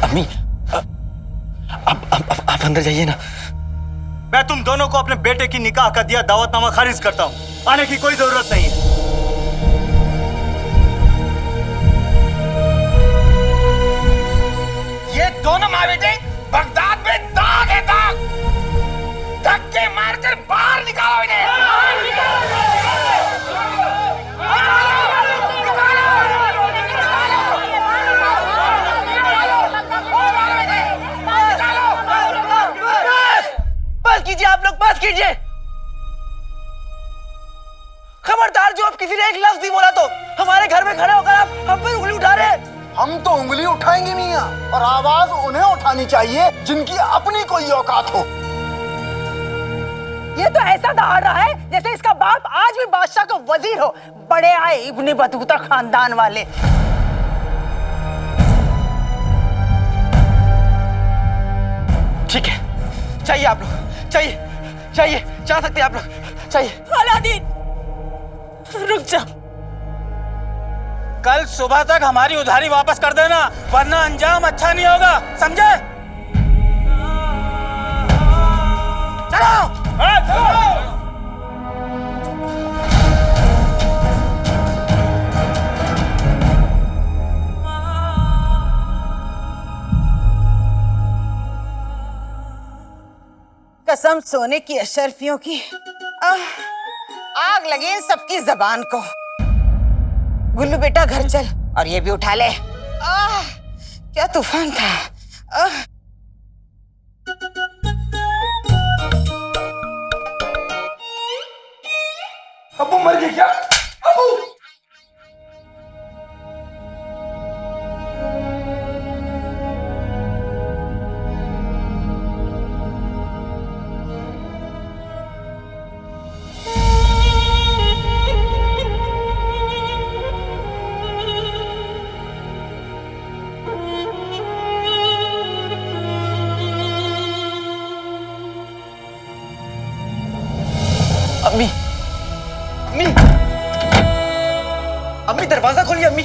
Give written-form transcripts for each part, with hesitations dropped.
अम्मी आप अंदर जाइए ना। मैं तुम दोनों को अपने बेटे की निकाह का दिया दावतनामा खारिज करता हूँ। आने की कोई जरूरत नहीं है। ये दोनों माँ बेटे बगदाद में दाग है, दाग। धक्के मारकर बाहर निकालो इन्हें। बस कीजिए आप लोग, बस कीजिए। खबरदार, जो आप किसी ने एक लफ्ज नहीं बोला तो हमारे घर में खड़े होकर आप हम पर उंगली उठा रहे हैं। हम तो उंगली उठाएंगे मियां, और आवाज उन्हें उठानी चाहिए जिनकी अपनी कोई औकात हो। ये तो ऐसा दहाड़ रहा है जैसे इसका बाप आज भी बादशाह का वजीर हो। बड़े आए इब्ने बतूता खानदान वाले। ठीक है, चाहिए आप लोग, चाहिए जा सकते हैं आप लोग, चाहिए। अलादीन रुक जा। कल सुबह तक हमारी उधारी वापस कर देना, वरना अंजाम अच्छा नहीं होगा, समझे? चलो। कसम सोने की अशरफियों की। आग लगे इन सबकी जबान को। गुल्लू बेटा घर चल और ये भी उठा ले। क्या तूफान था। अब्बू मर गई क्या? अब्बू! अम्मी अम्मी अम्मी दरवाजा खोलिए अम्मी।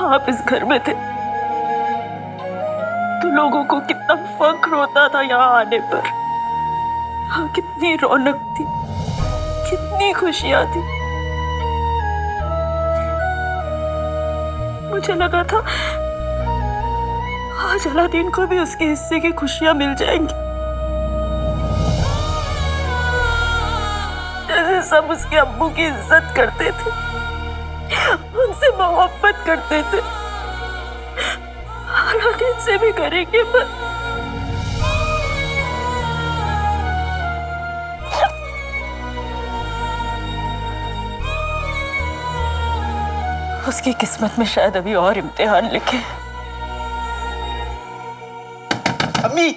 आप इस घर में थे तो लोगों को कितना फख्र होता था यहाँ आने पर। हाँ, कितनी रौनक थी, कितनी खुशियां थी। मुझे लगा था आज अलादीन को भी उसके हिस्से की खुशियां मिल जाएंगी। जैसे सब उसके अब्बू की इज्जत करते थे, उनसे मोहब्बत करते थे, अलादीन से भी करेंगे। पर उसकी किस्मत में शायद अभी और इम्तिहान लिखे। अम्मी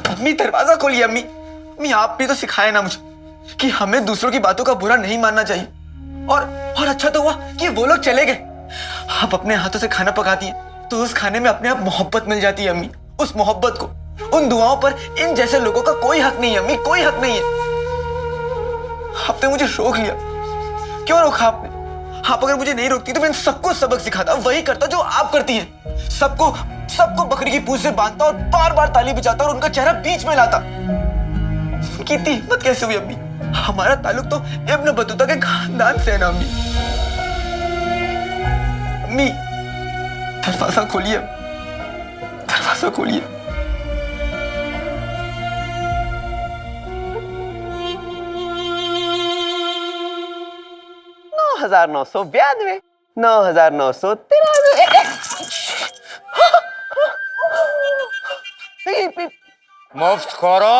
अम्मी दरवाजा खोलिए अम्मी। अम्मी आप भी तो सिखाए ना मुझे कि हमें दूसरों की बातों का बुरा नहीं मानना चाहिए। और अच्छा तो हुआ कि वो लोग चले गए। आप अपने हाथों से खाना पकाती हैं तो उस खाने में अपने आप मोहब्बत मिल जाती है अम्मी। उस मोहब्बत को, उन दुआओं पर इन जैसे लोगों का कोई हक नहीं है अम्मी, कोई हक नहीं है। आपने मुझे रोक लिया, क्यों रोका आपने? आप अगर मुझे नहीं रोकती तो मैं सबको सबक सिखाता, वही करता जो आप करती हैं। सबको बकरी की पूंछ से बांधता और बार बार ताली बजाता और उनका चेहरा बीच में लाता। उनकी इतनी हिम्मत कैसे हुई अम्मी? हमारा ताल्लुक तो इब्न बतूता के खानदान से है ना अम्मी। अम्मी दरवाजा खोलिए, दरवाजा खोलिए। 9,992, 9,993। मुफ्त खोरो।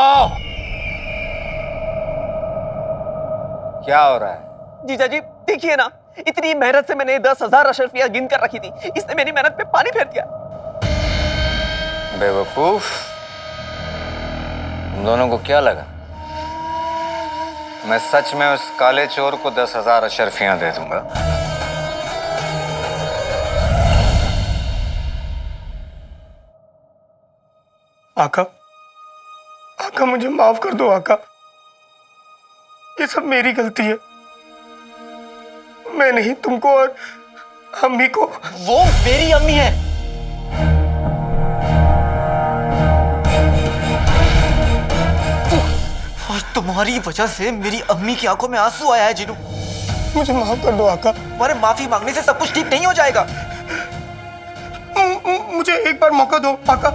क्या हो रहा है? जीजा जी देखिए ना, इतनी मेहनत से मैंने 10,000 अशरफियां गिन कर रखी थी, इसने मेरी मेहनत पे पानी फेर दिया। बेवकूफ, तुम दोनों को क्या लगा मैं सच में उस काले चोर को 10,000 अशरफियां दे दूंगा? आका, आका मुझे माफ कर दो आका, ये सब मेरी गलती है। मैं नहीं तुमको और अम्मी को। वो मेरी अम्मी है। और तुम्हारी वजह से मेरी अम्मी की आंखों में आंसू आया है जिनू। मुझे माफ कर दो आका। तुम्हारे माफी मांगने से सब कुछ ठीक नहीं हो जाएगा। मुझे एक बार मौका दो आका,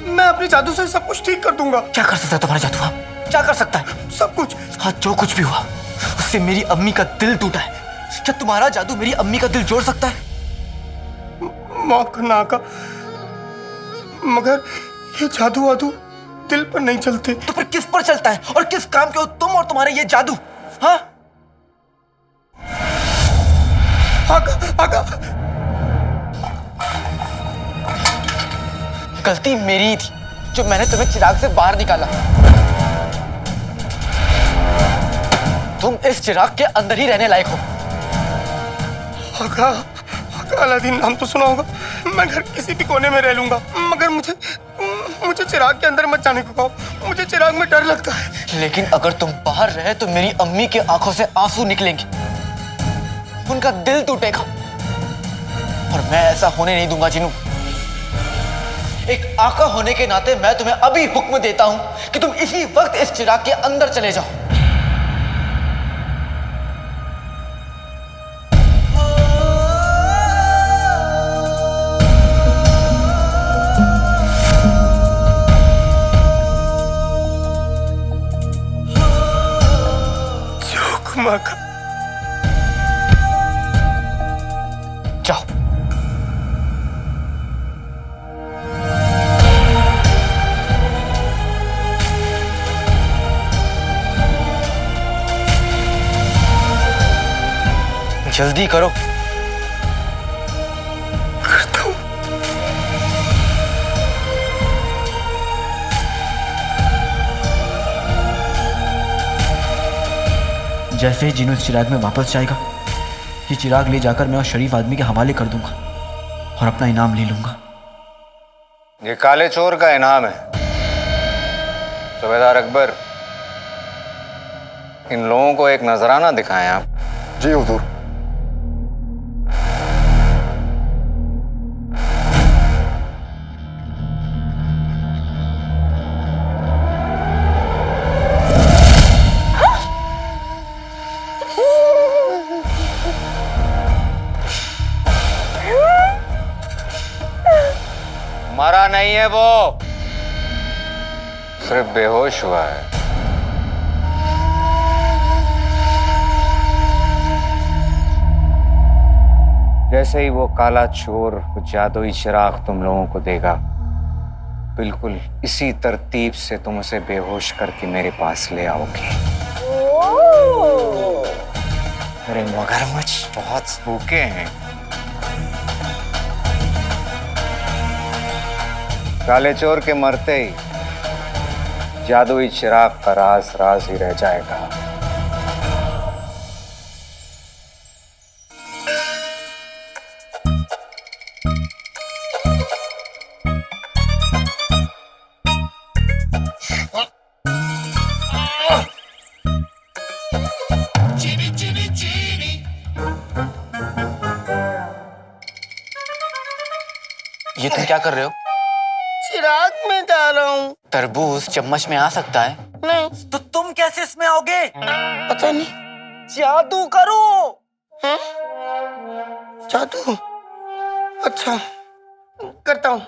मैं अपने जादू से सब कुछ ठीक कर दूंगा। क्या कर सकता है तुम्हारा जादू? क्या कर सकता है? सब कुछ। हाँ, जो कुछ भी हुआ उससे मेरी अम्मी का दिल टूटा है। क्या तुम्हारा जादू मेरी अम्मी का दिल जोड़ सकता है? माफ करना आका, मगर ये जादू वादू दिल पर नहीं चलते। तो फिर किस पर चलता है? और किस काम के हो तुम और तुम्हारे ये जादू? हाँ आका, आका गलती मेरी ही थी जो मैंने तुम्हें चिराग से बाहर निकाला। तुम इस चिराग के अंदर ही रहने लायक हो। आका, आका अलादीन नाम तो सुना होगा। मैं घर किसी भी कोने में रह लूंगा, मगर मुझे चिराग के अंदर मत जाने को कहो। मुझे चिराग में डर लगता है। लेकिन अगर तुम बाहर रहे तो मेरी अम्मी की आंखों से आंसू निकलेंगे, उनका दिल टूटेगा और मैं ऐसा होने नहीं दूंगा जिनू। एक आका होने के नाते मैं तुम्हें अभी हुक्म देता हूं कि तुम इसी वक्त इस चिराग के अंदर चले जाओ। आका जाओ। जल्दी करो। करता हूं। जैसे ही जिनू इस चिराग में वापस जाएगा, ये चिराग ले जाकर मैं उस शरीफ आदमी के हवाले कर दूंगा और अपना इनाम ले लूंगा। ये काले चोर का इनाम है। सूबेदार अकबर, इन लोगों को एक नजराना दिखाएं आप। जी हुजूर। मरा नहीं है वो, सिर्फ बेहोश हुआ है। जैसे ही वो काला चोर वो जादुई चिराग तुम लोगों को देगा, बिल्कुल इसी तरतीब से तुम उसे बेहोश करके मेरे पास ले आओगे। मेरे मगरमच्छ बहुत भूखे हैं। काले चोर के मरते ही जादुई चिराग का राज राज ही रह जाएगा। ये तुम क्या कर रहे हो? चिराग में जा रहा हूँ। तरबूज चम्मच में आ सकता है? नहीं, तो तुम कैसे इसमें आओगे? पता नहीं। जादू करो। हैं? जादू? अच्छा, करता हूँ।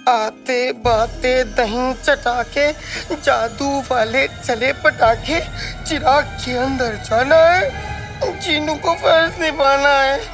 आते बाते दही चटाके, जादू वाले चले पटाखे, चिराग के अंदर जाना है, जीनू को फर्ज निभाना है।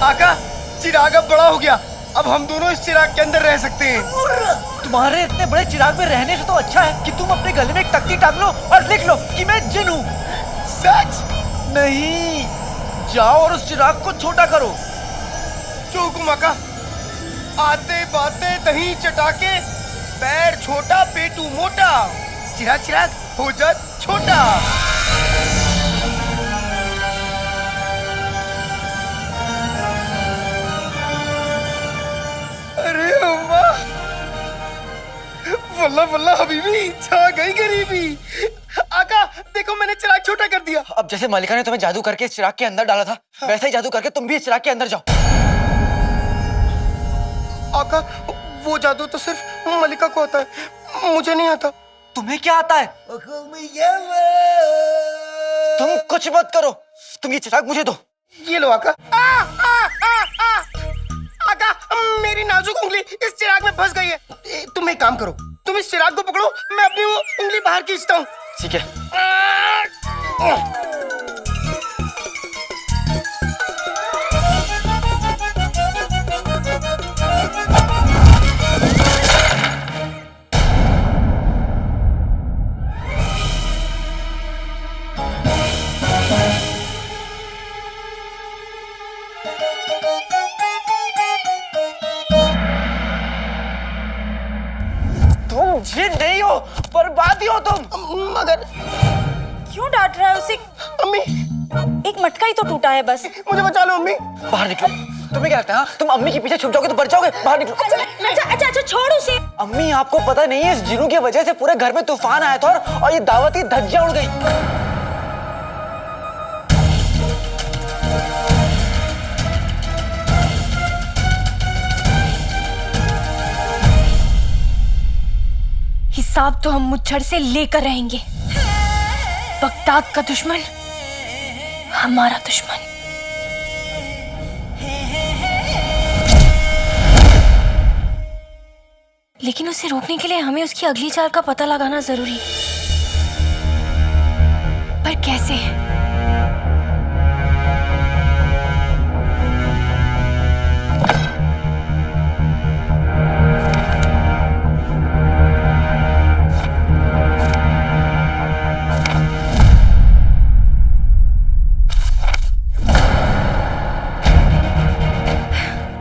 आका, चिराग अब बड़ा हो गया, अब हम दोनों इस चिराग के अंदर रह सकते हैं। तुम्हारे इतने बड़े चिराग में रहने से तो अच्छा है कि तुम अपने गले में एक तख्ती टांग लो और लिख लो कि मैं जिन हूँ। सच? नहीं, जाओ और उस चिराग को छोटा करो। जो हुकुम आका। आते बाते दही चटाके, पैर छोटा पेटू मोटा, चिराग चिराग हो जा छोटा। अरे अम्मा, वल्ला वल्ला हबीबी, छा गई गरीबी। आका देखो मैंने चिराग छोटा कर दिया। अब जैसे मलिका ने तुम्हें जादू करके इस चिराग के अंदर डाला था, वैसे ही जादू करके तुम भी इस चिराग के अंदर जाओ। आका वो जादू तो सिर्फ मलिका को आता है, मुझे नहीं आता। तुम्हें क्या आता है? तुम कुछ मत करो, तुम ये चिराग मुझे दो। ये लो आका। आका मेरी नाजुक उंगली इस चिराग में फंस गई है। तुम एक काम करो, तुम इस चिराग को पकड़ो, मैं अपनी वो उंगली बाहर खींचता हूँ। ठीक है। तुम जिन नहीं हो, बर्बादी हो तुम। मगर क्यों डांट रहा है उसे? अम्मी, एक मटका ही तो टूटा है बस। मुझे बचा लो अम्मी। बाहर निकलो। तुम्हें क्या लगता है, हाँ? तुम अम्मी के पीछे छुप जाओगे तो बच जाओगे। बाहर निकलो। अच्छा छोड़ उसे। अम्मी आपको पता नहीं है, इस जिनों की वजह से पूरे घर में तूफान आया था और ये दावत की धज्जियां उड़ गई। हिसाब तो हम मुच्छर से लेकर रहेंगे। बगदाद का दुश्मन हमारा दुश्मन। लेकिन उसे रोकने के लिए हमें उसकी अगली चाल का पता लगाना जरूरी है। पर कैसे?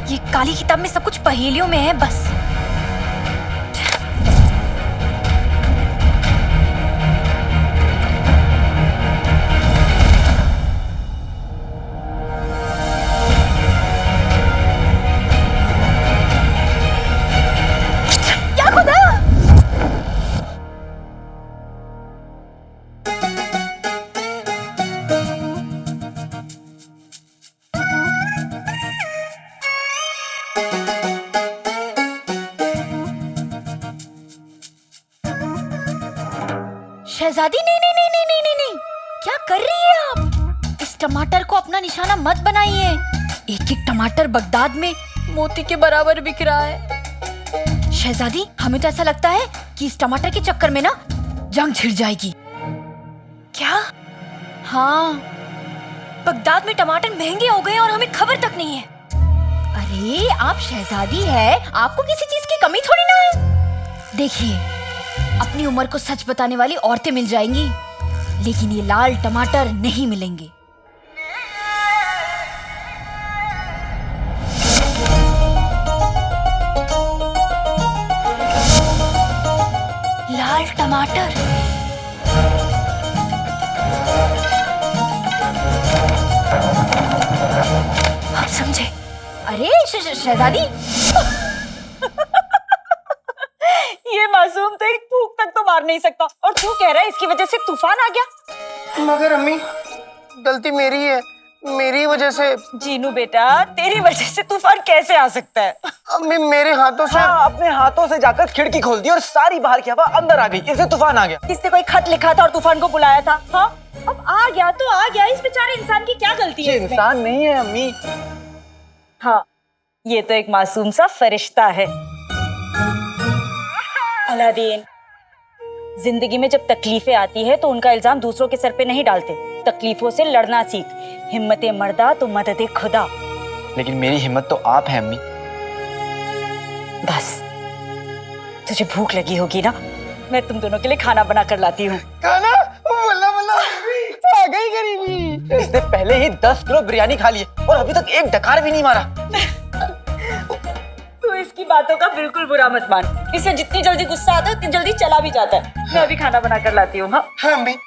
ये काली किताब में सब कुछ पहेलियों में है बस। शहजादी, नहीं नहीं नहीं नहीं नहीं नहीं नहीं, क्या कर रही है आप? इस टमाटर को अपना निशाना मत बनाइए। एक एक टमाटर बगदाद में मोती के बराबर बिक रहा है। शहजादी, हमें तो ऐसा लगता है कि इस टमाटर के चक्कर में ना जंग छिड़ जाएगी। क्या? हाँ, बगदाद में टमाटर महंगे हो गए और हमें खबर तक नहीं है। अरे आप शहजादी है, आपको किसी चीज की कमी थोड़ी ना है। देखिए, अपनी उम्र को सच बताने वाली औरतें मिल जाएंगी, लेकिन ये लाल टमाटर नहीं मिलेंगे। लाल टमाटर। आप समझे? अरे शहजादी, ये मासूम तो एक फूंक तक तो मार नहीं सकता, और तू कह रहा है इसकी वजह से तूफान आ गया। मगर अम्मी, गलती मेरी है, मेरी वजह से। जीनू बेटा, तेरी वजह से तूफान कैसे आ सकता है? अम्मी मेरे हाथों से। हाँ, अपने हाथों से जाकर खिड़की खोल दी और सारी बाहर की हवा अंदर आ गई, इससे तूफान आ गया। किसने कोई खत लिखा था और तूफान को बुलाया था? हाँ, अब आ गया तो आ गया, इस बेचारे इंसान की क्या गलती है? इंसान नहीं है अम्मी। हाँ, ये तो एक मासूम सा फरिश्ता है। अलादीन, जिंदगी में जब तकलीफें आती है तो उनका इल्जाम दूसरों के सर पे नहीं डालते। तकलीफों से लड़ना सीख। हिम्मत मर्दा तो मदद खुदा। लेकिन मेरी हिम्मत तो आप है अम्मी। बस तुझे भूख लगी होगी ना, मैं तुम दोनों के लिए खाना बना कर लाती हूँ। खाना बोला बोला आ गई गरीबी। इसने पहले ही 10 किलो बिरयानी खा ली है और अभी तक एक डकार भी नहीं मारा। तू इसकी बातों का बिल्कुल बुरा मत मान, इसे जितनी जल्दी गुस्सा आता है उतनी जल्दी चला भी जाता है। मैं अभी खाना बना कर लाती हूँ। हाँ हाँ अम्मी।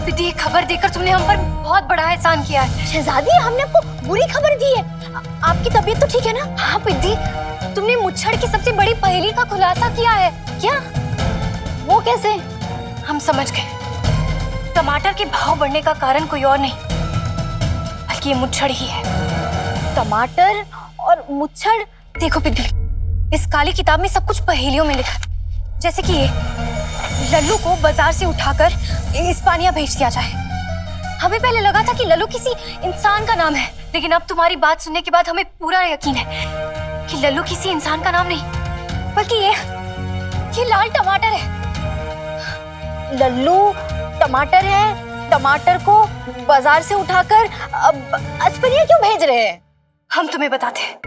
दीदी, ये खबर देकर तुमने हम पर बहुत बड़ा एहसान किया है। शहजादी, हमने आपको बुरी खबर दी है। आपकी तबीयत तो ठीक है ना? हाँ पिद्दी, तुमने मुच्छड़ की सबसे बड़ी पहेली का खुलासा किया है। क्या? वो कैसे? हम समझ गए। टमाटर के भाव बढ़ने का कारण कोई और नहीं बल्कि ये मुच्छड़ ही है। टमाटर और मुच्छड़। देखो पिद्दी, इस काली किताब में सब कुछ पहेलियों में लिखा है। जैसे कि ये लल्लू को बाजार से उठाकर इस्पानिया भेज दिया जाए। हमें पहले लगा था कि लल्लू किसी इंसान का नाम है, लेकिन अब तुम्हारी बात सुनने के बाद हमें पूरा यकीन है कि लल्लू किसी इंसान का नाम नहीं बल्कि ये लाल टमाटर है। लल्लू टमाटर है, टमाटर को बाजार से उठाकर इस्पानिया क्यों भेज रहे हैं? हम तुम्हें बताते हैं।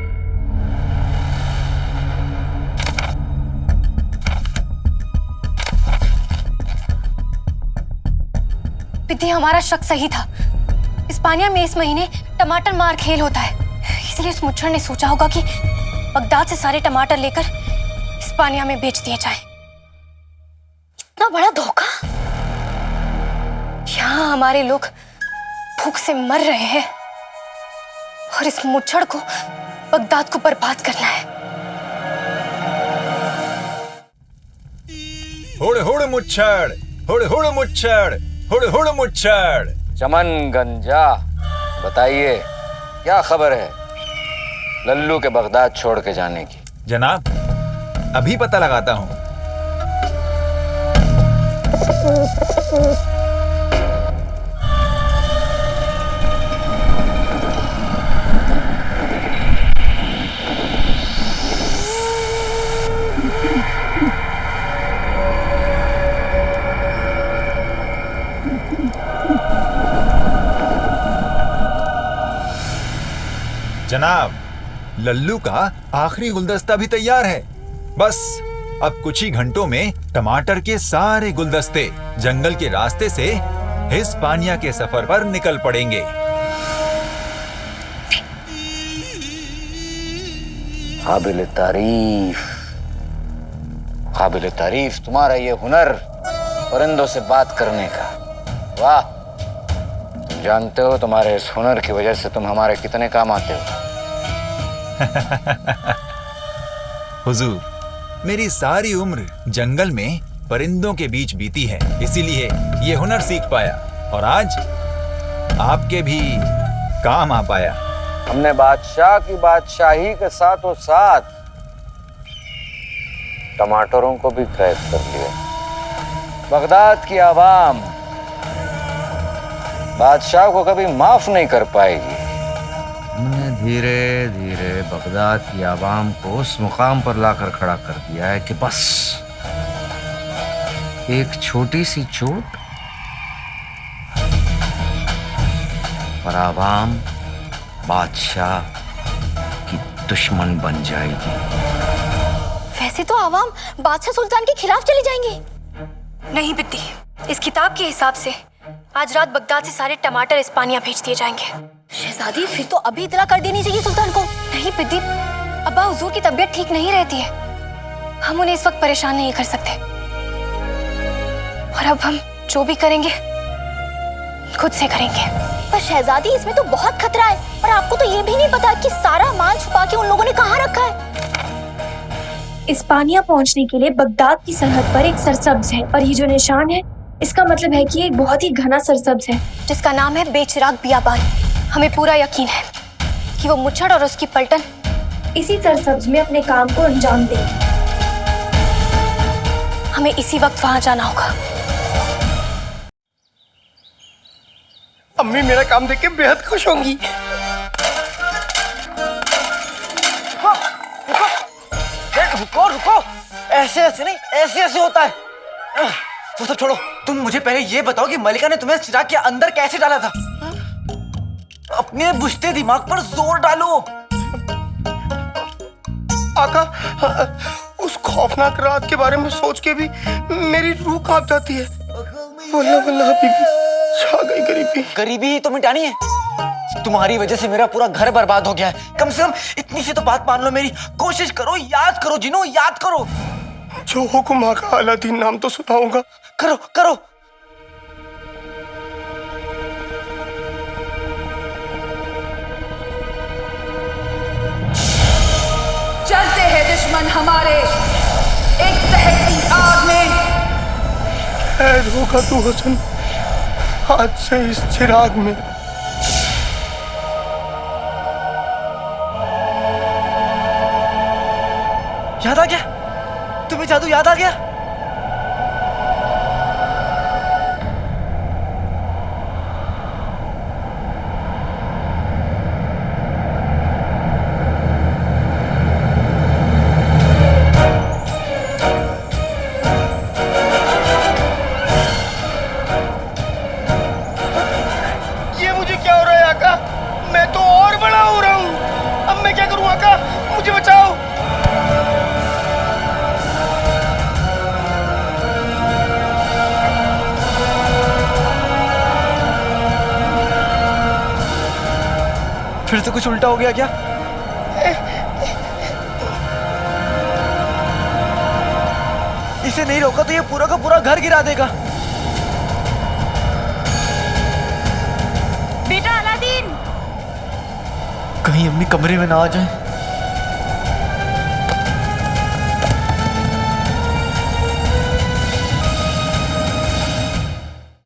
पिद्दी, हमारा शक सही था। इस्पानिया में इस महीने टमाटर मार खेल होता है, इसलिए उस मुच्छड़ ने सोचा होगा कि बगदाद से सारे टमाटर लेकर इस्पानिया में बेच दिए जाएं। इतना बड़ा धोखा! यहाँ हमारे लोग भूख से मर रहे हैं और इस मुच्छड़ को बगदाद को बर्बाद करना है। हुड़ हुड़ मुच्छड़, हुड़ हुड़ मुच्छड़, हुड़ हुड़ मुच्छड़। चमन गंजा, बताइए क्या खबर है लल्लू के बगदाद छोड़ के जाने की? जनाब, अभी पता लगाता हूँ। जनाब, लल्लू का आखिरी गुलदस्ता भी तैयार है। बस अब कुछ ही घंटों में टमाटर के सारे गुलदस्ते जंगल के रास्ते से हिस्पानिया के सफर पर निकल पड़ेंगे। काबिल तारीफ तुम्हारा ये हुनर परिंदों से बात करने का। वाह! तुम जानते हो तुम्हारे इस हुनर की वजह से तुम हमारे कितने काम आते हो। हुजूर, मेरी सारी उम्र जंगल में परिंदों के बीच बीती है, इसीलिए ये हुनर सीख पाया और आज आपके भी काम आ पाया। हमने बादशाह की बादशाही के साथों साथ टमाटरों को भी कैद कर लिया। बगदाद की आवाम बादशाह को कभी माफ नहीं कर पाएगी। हमने धीरे धीरे बगदाद की आवाम को उस मुकाम पर लाकर खड़ा कर दिया है कि बस एक छोटी सी चोट और आवाम बादशाह की दुश्मन बन जाएगी। वैसे तो आवाम बादशाह सुल्तान के खिलाफ चली जाएंगी। नहीं बिद्दी, इस किताब के हिसाब से आज रात बगदाद से सारे टमाटर इस्पानिया भेज दिए जाएंगे। शहजादी, फिर तो अभी इतला कर देनी चाहिए सुल्तान को। नहीं बिद्दी, अब्बा हुजूर की तबीयत ठीक नहीं रहती है, हम उन्हें इस वक्त परेशान नहीं कर सकते। और अब हम जो भी करेंगे खुद से करेंगे। पर शहजादी, इसमें तो बहुत खतरा है और आपको तो ये भी नहीं पता कि सारा माल छुपा के उन लोगों ने कहाँ रखा है। इस्पानिया पहुंचने के लिए बगदाद की सरहद पर एक सरसब्ज है और ये जो निशान है इसका मतलब है कि ये एक बहुत ही घना सरसब्ज है जिसका नाम है बेचिराग बियाबान। हमें पूरा यकीन है कि वो मुच्छड़ और उसकी पलटन इसी सरसब्ज में अपने काम को अंजाम देंगे। हमें इसी वक्त वहां जाना होगा। अम्मी मेरा काम देख के बेहद खुश होंगी। रुको रुको, ऐसे ऐसे नहीं, ऐसे ऐसे होता है। वो सब छोड़ो, तुम मुझे पहले ये बताओ कि मलिका ने तुम्हें चिराग के अंदर कैसे डाला था। अपने बुझते दिमाग पर जोर डालो। आका, उस खौफनाक रात के बारे में सोच के भी मेरी रूह कांप जाती है। वल्लाह वल्लाह हबीबी, छा गई गरीबी। गरीबी ही तो मिटानी है। तुम्हारी वजह से मेरा पूरा घर बर्बाद हो गया है। कम से कम इतनी सी तो बात मान लो मेरी। कोशिश करो, याद करो जिनो, याद करो। जो हुक्म आका, अलादीन नाम तो सुनाऊंगा। करो करो। चलते हैं दुश्मन हमारे एक दहकती आग में। कैद होगा तू हुस्न आज से इस चिराग में। याद आ गया? तुम्हें जादू याद आ गया? ये मुझे क्या हो रहा है आका? मैं तो और बड़ा हो रहा हूँ। अब मैं क्या करूँ आका? मुझे बचाओ। फिर से कुछ उल्टा हो गया क्या? इसे नहीं रोका तो ये पूरा का पूरा घर गिरा देगा। बेटा अलादीन, कहीं अम्मी कमरे में ना आ जाए।